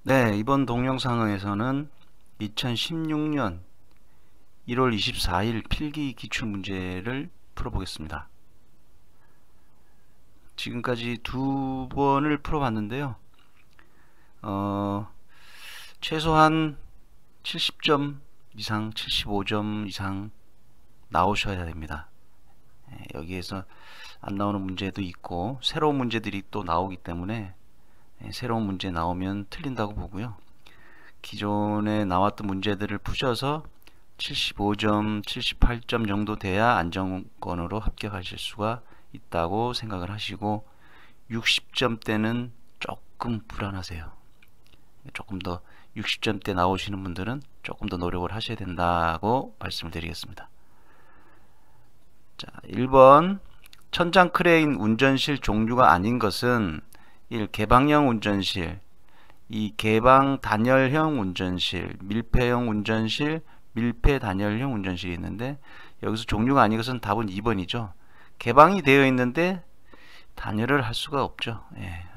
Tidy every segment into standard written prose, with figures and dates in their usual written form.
네, 이번 동영상에서는 2016년 1월 24일 필기 기출문제를 풀어보겠습니다. 지금까지 두 번을 풀어봤는데요. 최소한 70점 이상, 75점 이상 나오셔야 됩니다. 여기에서 안 나오는 문제도 있고 새로운 문제들이 또 나오기 때문에 새로운 문제 나오면 틀린다고 보고요. 기존에 나왔던 문제들을 푸셔서 75점, 78점 정도 돼야 안정권으로 합격하실 수가 있다고 생각을 하시고 60점대는 조금 불안하세요. 조금 더 60점대 나오시는 분들은 조금 더 노력을 하셔야 된다고 말씀을 드리겠습니다. 자, 1번 천장 크레인 운전실 종류가 아닌 것은 1. 개방형 운전실, 2. 개방 단열형 운전실, 밀폐형 운전실, 밀폐 단열형 운전실이 있는데 여기서 종류가 아닌 것은 답은 2번이죠. 개방이 되어 있는데 단열을 할 수가 없죠.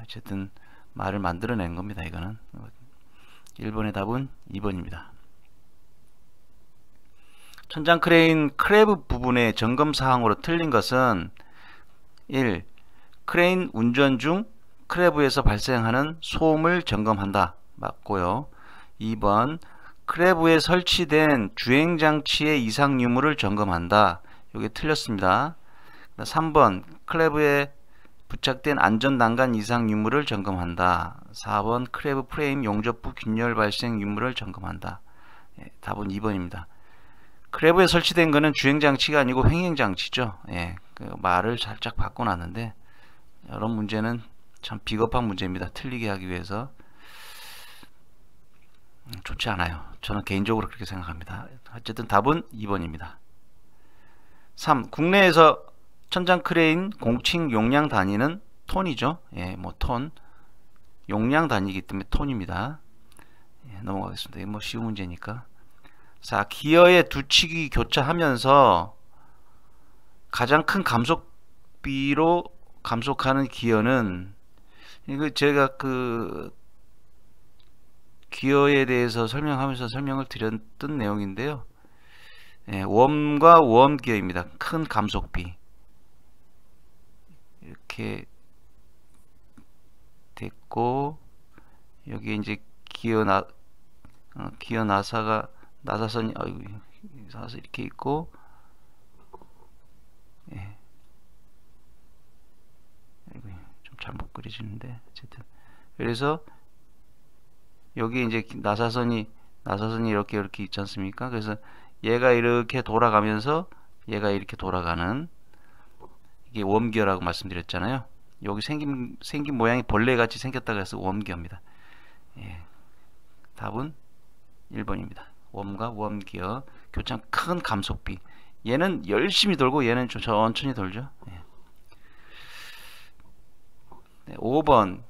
어쨌든 말을 만들어낸 겁니다. 이거는 1번의 답은 2번입니다. 천장 크레인 크랩 부분의 점검 사항으로 틀린 것은 1. 크레인 운전 중 크랩에서 발생하는 소음을 점검한다. 맞고요. 2번 크랩에 설치된 주행장치의 이상 유무를 점검한다. 이게 틀렸습니다. 3번 크랩에 부착된 안전난간 이상 유무를 점검한다. 4번 크랩 프레임 용접부 균열 발생 유무를 점검한다. 답은 2번입니다. 크랩에 설치된 것은 주행장치가 아니고 횡행장치죠. 그 말을 살짝 바꿔놨는데 이런 문제는 참 비겁한 문제입니다. 틀리게 하기 위해서 좋지 않아요. 저는 개인적으로 그렇게 생각합니다. 어쨌든 답은 2번입니다. 3. 국내에서 천장 크레인 공칭 용량 단위는 톤이죠. 톤 용량 단위이기 때문에 톤입니다. 넘어가겠습니다. 이거 쉬운 문제니까. 4. 기어의 두 축이 교차하면서 가장 큰 감속비로 감속하는 기어는 이거 제가 그 기어에 대해서 설명하면서 설명을 드렸던 내용인데요. 웜과 웜 기어입니다. 큰 감속비 이렇게 됐고 여기 이제 기어 나사가 나사선이 나사 이렇게 있고 좀 잘못 그려지는데 어쨌든 그래서 여기 이제 나사선이 이렇게 있지 않습니까? 그래서 얘가 이렇게 돌아가면서 얘가 이렇게 돌아가는 이게 웜기어라고 말씀드렸잖아요. 여기 생긴 모양이 벌레같이 생겼다고 해서 웜기어입니다. 답은 1번입니다. 웜과 웜기어 교차 큰 감속비. 얘는 열심히 돌고 얘는 좀 천천히 돌죠. 5번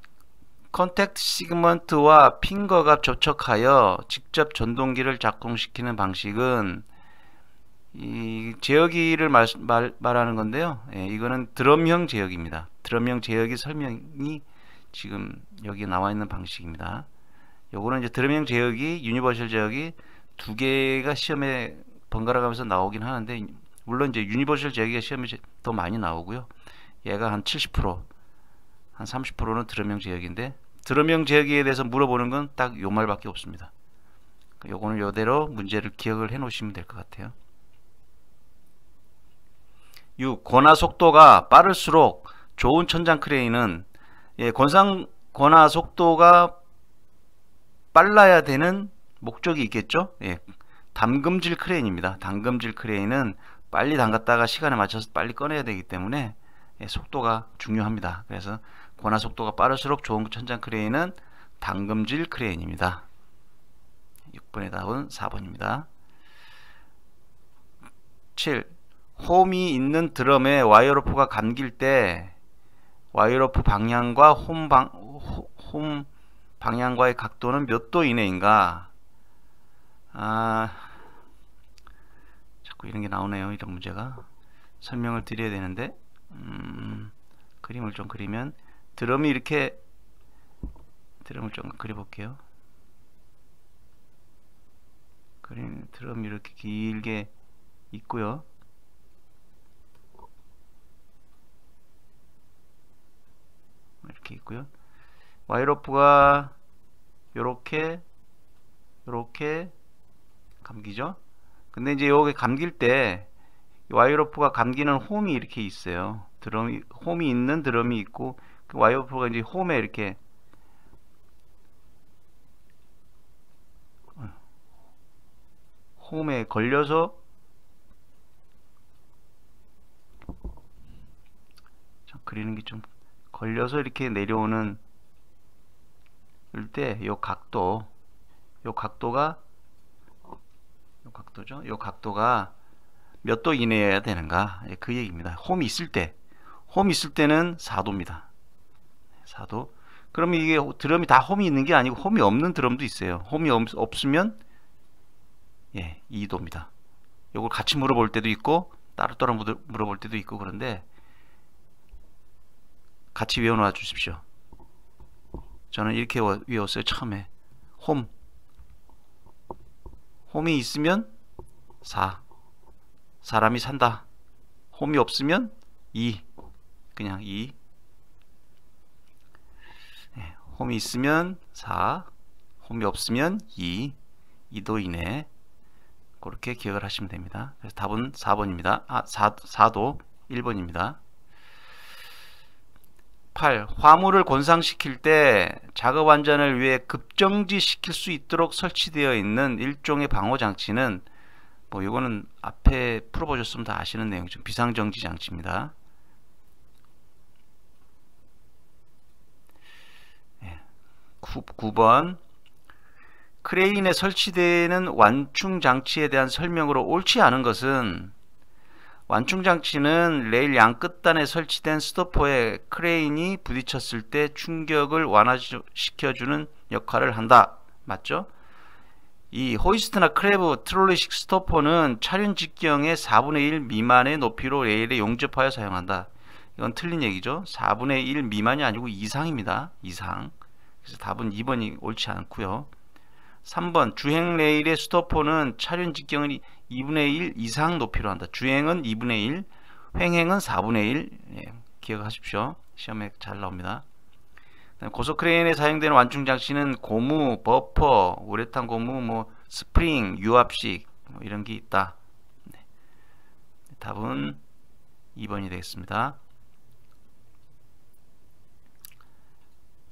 컨택트 시그먼트와 핑거가 접촉하여 직접 전동기를 작동시키는 방식은 이 제어기를 말하는 건데요. 이거는 드럼형 제어기입니다. 드럼형 제어기 설명이 지금 여기 나와 있는 방식입니다. 요거는 이제 드럼형 제어기, 유니버셜 제어기 두 개가 시험에 번갈아 가면서 나오긴 하는데 물론 이제 유니버셜 제어기가 시험에 더 많이 나오고요. 얘가 한 70%, 한 30%는 드럼형 제어기인데 드럼형 제어기에 대해서 물어보는 건 딱 요 말밖에 없습니다. 요거는 요대로 문제를 기억을 해 놓으시면 될 것 같아요. 6. 권하 속도가 빠를수록 좋은 천장 크레인은 권하 속도가 빨라야 되는 목적이 있겠죠. 담금질 크레인입니다. 담금질 크레인은 빨리 담갔다가 시간에 맞춰서 빨리 꺼내야 되기 때문에 속도가 중요합니다. 그래서 권하 속도가 빠를수록 좋은 천장 크레인은 담금질 크레인입니다. 6번의 답은 4번입니다. 7. 홈이 있는 드럼에 와이어로프가 감길 때 와이어로프 방향과 홈 방향과의 각도는 몇 도 이내인가? 자꾸 이런 게 나오네요. 이런 문제가 설명을 드려야 되는데 그림을 좀 그리면 드럼이 이렇게 드럼을 좀 그려볼게요. 그린 드럼이 이렇게 길게 있고요. 이렇게 있고요. 와이로프가 요렇게 감기죠. 근데 이제 여기 감길 때 와이로프가 감기는 홈이 이렇게 있어요. 드럼이 홈이 있는 드럼이 있고, 그 와이로프가 이제 홈에 이렇게 홈에 걸려서 그리는 게 좀 걸려서 이렇게 내려오는 때 요 각도가 요 각도죠. 요 각도가 몇 도 이내여야 되는가, 그 얘기입니다. 홈이 있을 때는 4도입니다. 4도. 그러면 이게 드럼이 다 홈이 있는 게 아니고 홈이 없는 드럼도 있어요. 홈이 없으면 2도입니다. 요걸 같이 물어볼 때도 있고 따로따로 물어볼 때도 있고, 그런데 같이 외워놔 주십시오. 저는 이렇게 외웠어요. 처음에 홈이 있으면 4, 사람이 산다. 홈이 없으면 2, 그냥 2. 홈이 있으면 4, 홈이 없으면 2, 2도 이내. 그렇게 기억을 하시면 됩니다. 그래서 답은 4번입니다. 4도 1번입니다. 8. 화물을 곤상시킬 때 작업 안전을 위해 급정지 시킬 수 있도록 설치되어 있는 일종의 방호 장치는, 뭐 이거는 앞에 풀어보셨으면 다 아시는 내용이죠. 비상정지 장치입니다. 9번. 크레인에 설치되는 완충 장치에 대한 설명으로 옳지 않은 것은, 완충 장치는 레일 양 끝단에 설치된 스토퍼에 크레인이 부딪혔을 때 충격을 완화시켜주는 역할을 한다. 맞죠? 이 호이스트나 크레브 트롤리식 스토퍼는 차륜 직경의 4분의 1 미만의 높이로 레일에 용접하여 사용한다. 이건 틀린 얘기죠. 4분의 1 미만이 아니고 이상입니다. 이상. 그래서 답은 2번이 옳지 않고요. 3번. 주행 레일의 스토퍼는 차륜 직경을 2분의 1 이상 높이로 한다. 주행은 2분의 1, 횡행은 4분의 1. 기억하십시오. 시험에 잘 나옵니다. 고속 크레인에 사용되는 완충 장치는 고무, 버퍼, 우레탄 고무, 뭐 스프링, 유압식, 이런 게 있다. 답은 2번이 되겠습니다.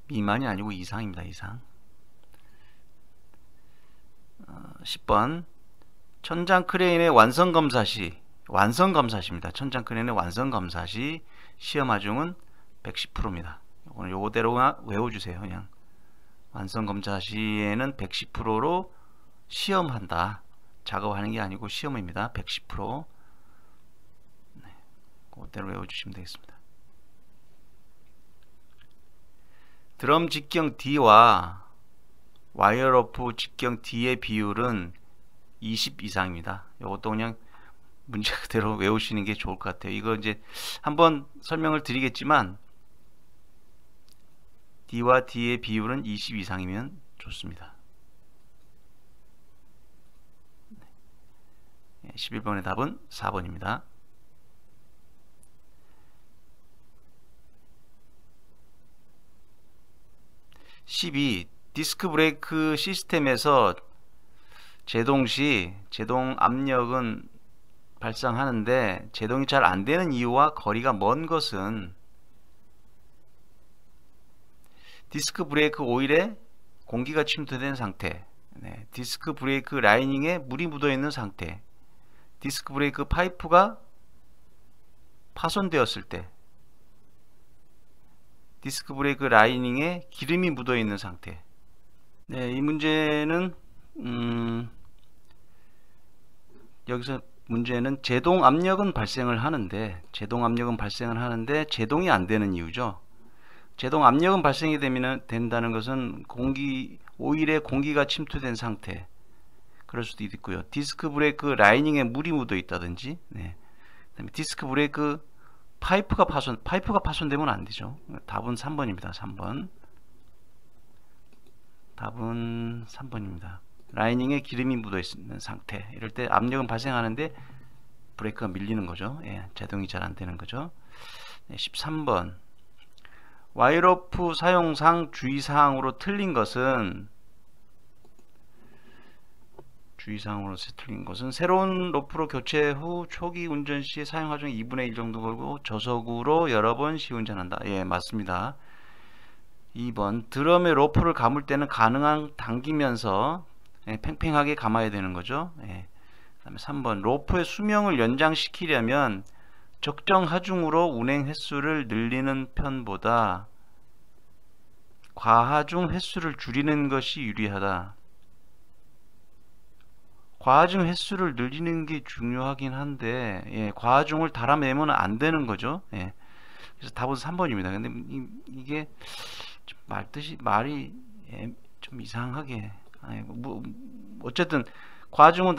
미만이 아니고 이상입니다. 이상. 10번. 천장 크레인의 완성검사 시입니다. 천장 크레인의 완성검사 시 시험 하중은 110%입니다. 오늘 요거대로 외워주세요. 그냥 완성검사 시에는 110%로 시험한다. 작업하는 게 아니고 시험입니다. 110%. 그대로 외워주시면 되겠습니다. 드럼 직경 D와 와이어로프 직경 D의 비율은 20 이상입니다. 이것도 그냥 문제 그대로 외우시는 게 좋을 것 같아요. 이거 이제 한번 설명을 드리겠지만 D와 D의 비율은 20 이상이면 좋습니다. 11번의 답은 4번입니다. 12. 디스크 브레이크 시스템에서 제동 시 제동 압력은 발생하는데 제동이 잘 안되는 이유와 거리가 먼 것은 디스크 브레이크 오일에 공기가 침투된 상태, 디스크 브레이크 라이닝에 물이 묻어 있는 상태, 디스크 브레이크 파이프가 파손되었을 때, 디스크 브레이크 라이닝에 기름이 묻어 있는 상태. 이 문제는 여기서 문제는 제동 압력은 발생을 하는데 제동이 안 되는 이유죠. 제동 압력은 발생이 된다는 것은 오일에 공기가 침투된 상태, 그럴 수도 있고요. 디스크 브레이크 라이닝에 물이 묻어 있다든지, 그다음에 디스크 브레이크 파이프가 파손되면 안 되죠. 답은 3번입니다. 3번. 답은 3번입니다. 라이닝에 기름이 묻어 있는 상태. 이럴 때 압력은 발생하는데 브레이크가 밀리는 거죠. 예, 제동이 잘 안 되는 거죠. 13번 와이로프 사용상 주의사항으로 틀린 것은 새로운 로프로 교체 후 초기 운전 시 사용 하중 2분의 1 정도 걸고 저속으로 여러 번 시운전한다. 예, 맞습니다. 2번 드럼에 로프를 감을 때는 가능한 당기면서 팽팽하게 감아야 되는 거죠. 예. 그다음에 3번 로프의 수명을 연장시키려면 적정 하중으로 운행 횟수를 늘리는 편보다 과하중 횟수를 줄이는 것이 유리하다. 과하중 횟수를 늘리는 게 중요하긴 한데, 예, 과하중을 달아내면 안 되는 거죠. 예. 그래서 답은 3번입니다. 근데 이게 말이 좀 이상하게, 어쨌든 과하중은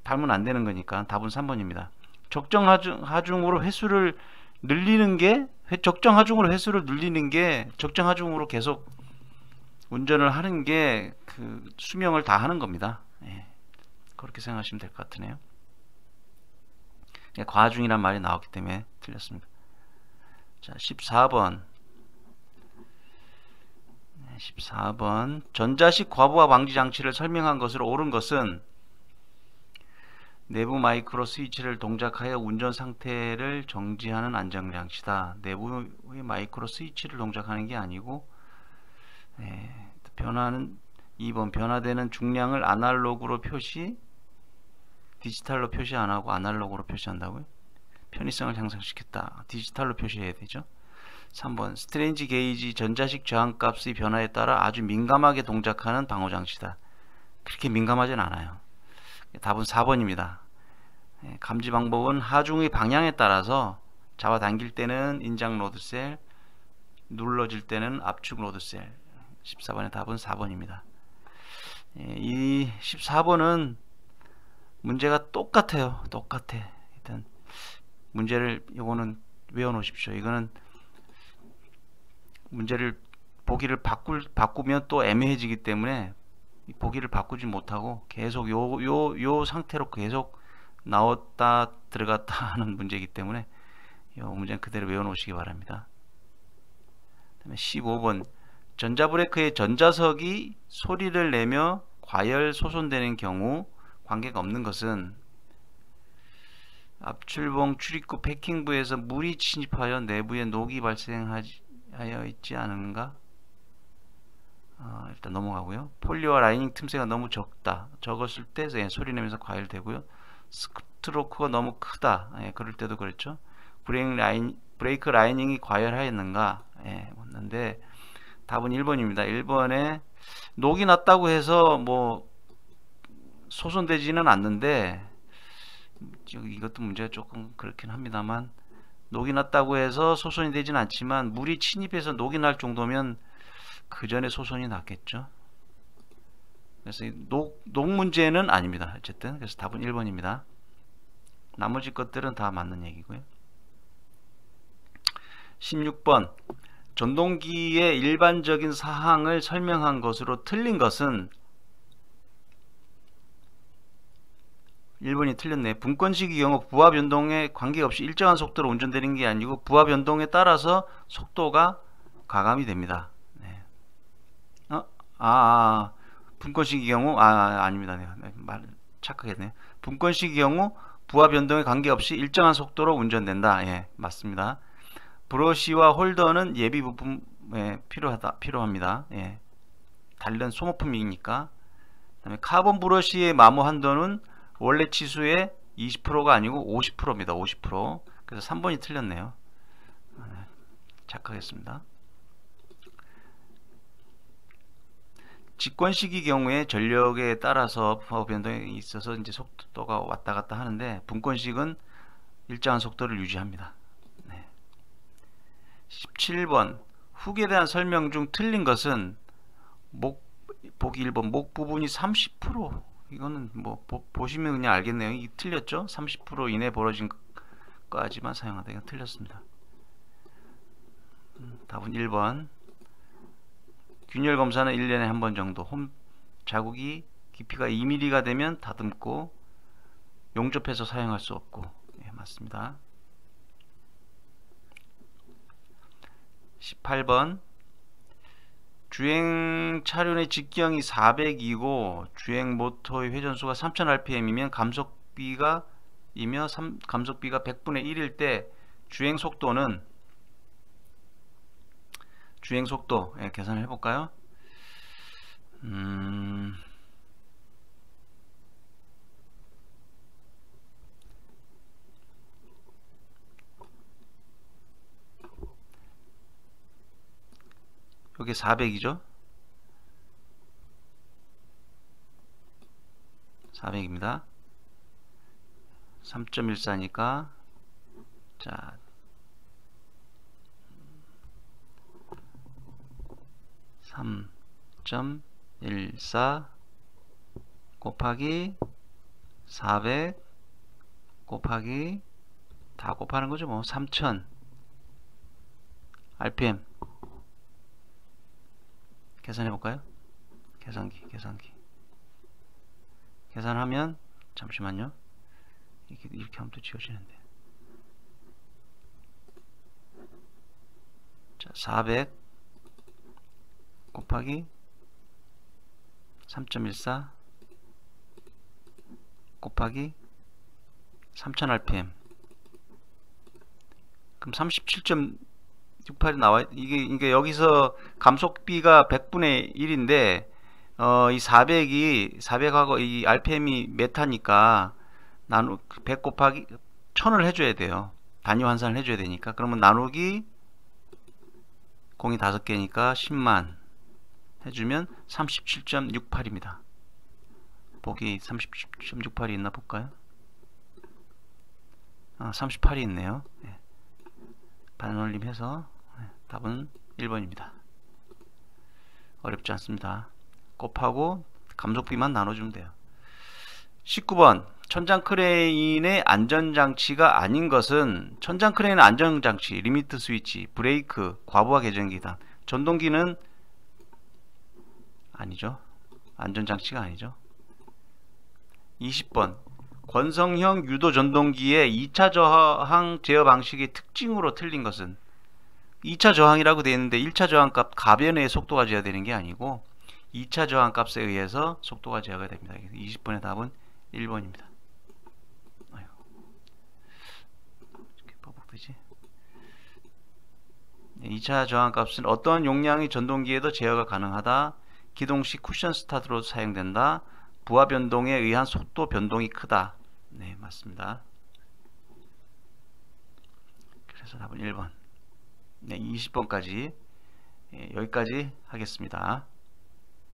달면 안 되는 거니까 답은 3번입니다. 적정 하중으로 횟수를 늘리는 게 적정 하중으로 계속 운전을 하는 게 그 수명을 다 하는 겁니다. 예. 그렇게 생각하시면 될 것 같으네요. 과중이란 말이 나왔기 때문에 틀렸습니다. 자, 14번. 전자식 과부하 방지 장치를 설명한 것으로 옳은 것은 내부 마이크로 스위치를 동작하여 운전 상태를 정지하는 안정장치다. 내부의 마이크로 스위치를 동작하는 게 아니고, 변화는 2번 변화되는 중량을 아날로그로 디지털로 표시 안 하고 아날로그로 표시한다고요? 편의성을 향상시켰다. 디지털로 표시해야 되죠. 3번 스트레인지 게이지 전자식 저항값의 변화에 따라 아주 민감하게 동작하는 방호장치다. 그렇게 민감하진 않아요. 답은 4번입니다. 감지 방법은 하중의 방향에 따라서 잡아당길 때는 인장 로드셀, 눌러질 때는 압축 로드셀. 14번의 답은 4번입니다. 이 14번은 문제가 똑같아요. 일단 문제를 요거는 외워 놓으십시오. 이거는 문제를 보기를 바꾸면 또 애매해지기 때문에 보기를 바꾸지 못하고 계속 요 상태로 계속 나왔다 들어갔다 하는 문제이기 때문에 이 문제는 그대로 외워 놓으시기 바랍니다. 그다음에 15번 전자브레이크의 전자석이 소리를 내며 과열 소손되는 경우 관계가 없는 것은 압출봉 출입구 패킹부에서 물이 침입하여 내부에 녹이 발생하여 있지 않은가? 일단 넘어가고요. 폴리와 라이닝 틈새가 너무 적었을 때 소리 내면서 과열되고요. 스트로크가 너무 크다. 그럴 때도 그렇죠. 브레이크 라이닝이 과열하였는가? 묻는데 답은 1번입니다. 1번에 녹이 났다고 해서 뭐 소손되지는 않는데 이것도 문제가 조금 그렇긴 합니다만 녹이 났다고 해서 소손이 되진 않지만 물이 침입해서 녹이 날 정도면 그 전에 소손이 났겠죠. 그래서 녹 문제는 아닙니다. 어쨌든 그래서 답은 1번입니다. 나머지 것들은 다 맞는 얘기고요. 16번 전동기의 일반적인 사항을 설명한 것으로 틀린 것은 1번이 틀렸네. 분권식의 경우 부하 변동에 관계없이 일정한 속도로 운전되는 게 아니고 부하 변동에 따라서 속도가 가감이 됩니다. 네. 분권식의 경우 아닙니다. 내가 착각했네요. 분권식의 경우 부하 변동에 관계없이 일정한 속도로 운전된다. 예, 맞습니다. 브러쉬와 홀더는 예비 부품에 필요합니다. 예. 다른 소모품이니까. 그다음에 카본 브러쉬의 마모 한도는 원래 치수의 20%가 아니고 50%입니다. 50%. 그래서 3번이 틀렸네요. 착각했습니다. 직권식의 경우에 전력에 따라서 부하 변동이 있어서 이제 속도가 왔다 갔다 하는데 분권식은 일정한 속도를 유지합니다. 17번 훅에 대한 설명 중 틀린 것은 보기 1번 목 부분이 30% 이거는 뭐 보시면 그냥 알겠네요. 이 틀렸죠? 30% 이내 벌어진 것까지만 사용하다. 이건 틀렸습니다. 답은 1번 균열 검사는 1년에 한 번 정도 자국이 깊이가 2mm가 되면 다듬고 용접해서 사용할 수 없고. 예, 맞습니다. 18번 주행 차륜의 직경이 400이고 주행 모터의 회전수가 3000rpm이면 감속비가 100분의 1일 때 주행 속도 예, 계산을 해볼까요? 여기 400이죠? 400입니다. 3.14니까 자 3.14 곱하기 400 곱하기 다 곱하는 거죠. 뭐 3000 rpm 계산해 볼까요? 계산기 계산하면 잠시만요. 이렇게 하면 또 지워지는데. 자, 400 곱하기 3.14 곱하기 3000rpm 그럼 37.68이 나와요. 이게 여기서 감속비가 100분의 1인데 이 400하고 이 rpm이 메타니까 100 곱하기 1000을 해줘야 돼요. 단위 환산을 해줘야 되니까. 그러면 나누기 공이 5개니까 10만 해주면 37.68입니다. 보기 37.68이 있나 볼까요? 38이 있네요. 네. 반올림해서 답은 1번입니다. 어렵지 않습니다. 곱하고 감속비만 나눠주면 돼요. 19번 천장 크레인의 안전장치가 아닌 것은 천장 크레인의 안전장치, 리미트 스위치, 브레이크, 과부하 개전기단, 전동기는 아니죠. 안전장치가 아니죠. 20번 권성형 유도 전동기의 2차 저항 제어 방식의 특징으로 틀린 것은 2차 저항이라고 되어 있는데 1차 저항값 가변의 속도가 제어되는 게 아니고 2차 저항값에 의해서 속도가 제어가 됩니다. 20번의 답은 1번입니다. 이렇게 버벅되지? 2차 저항값은 어떤 용량의 전동기에도 제어가 가능하다. 기동식 쿠션 스타트로 사용된다. 부하 변동에 의한 속도 변동이 크다. 네, 맞습니다. 그래서 답은 1번. 네, 20번까지 여기까지 하겠습니다.